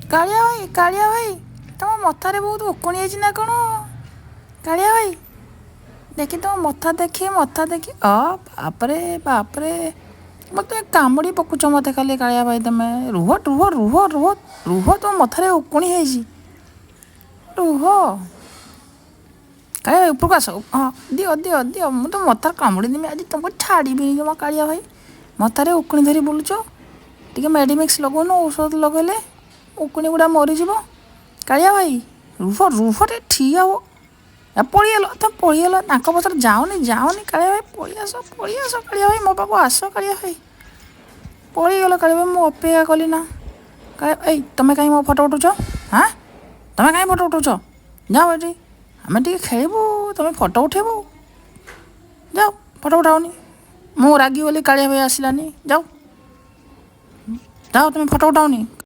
କାଳିଆ ଭାଇ ତମ ମଥାରେ ବହୁତ ଉକୁଣି ହେଇଛି ନା କ'ଣ? କାଳିଆ ଭାଇ ଦେଖି ତମ ମଥା ଦେଖି ବାପରେ ବାପରେ ମୋତେ କାମୁଡ଼ି ପକୁଛ ମୋତେ ଖାଲି କାଳିଆ ଭାଇ ତମେ ରୁହ ରୁହ ରୁହ ରୁହ ରୁହ ତମ ମଥାରେ ଉକୁଣି ହେଇଛି ରୁହ କାଳିଆ ଭାଇ ଉପରକୁ ଆସ ଦିଅ ମୁଁ ତ ମଥାରେ କାମୁଡ଼ି ଦେମି ଆଜି ତମକୁ ଛାଡ଼ିବିନି ଜମା କାଳିଆ ଭାଇ ମଥାରେ ଉକୁଣି ଧରି ବୁଲୁଛ ଟିକେ ମେଡ଼ିମିକ୍ସ ଲଗାଉନ ଔଷଧ ଲଗାଇଲେ ଉକୁଣି ଗୁଡ଼ା ମରିଯିବ କାଳିଆ ଭାଇ ରୁହ ଟିକେ ଠିଆ ହୁଅ ପଳେଇଗଲ ତାଙ୍କ ପଛରେ ଯାଅନି କାଳିଆ ଭାଇ ପଳେଇ ଆସ କାଳିଆ ଭାଇ ମୋ ପାଖକୁ ଆସ କାଳିଆ ଭାଇ ପଳେଇଗଲ କାଳିଆ ଭାଇ ମୁଁ ଅପେକ୍ଷା କଲି ନା ତମେ କାହିଁ ମୋ ଫଟୋ ଉଠାଉଛ ତମେ କାହିଁ ଫଟୋ ଉଠାଉଛ ଯାଅ ଏଠି ଆମେ ଟିକେ ଖେଳିବୁ ତମେ ଫଟୋ ଉଠାଇବୁ ଯାଅ ଫଟୋ ଉଠାଅନି ମୁଁ ରାଗିଗଲି କାଳିଆ ଭାଇ ଆସିଲାନି ଯାଅ ତମେ ଫଟୋ ଉଠାଅନି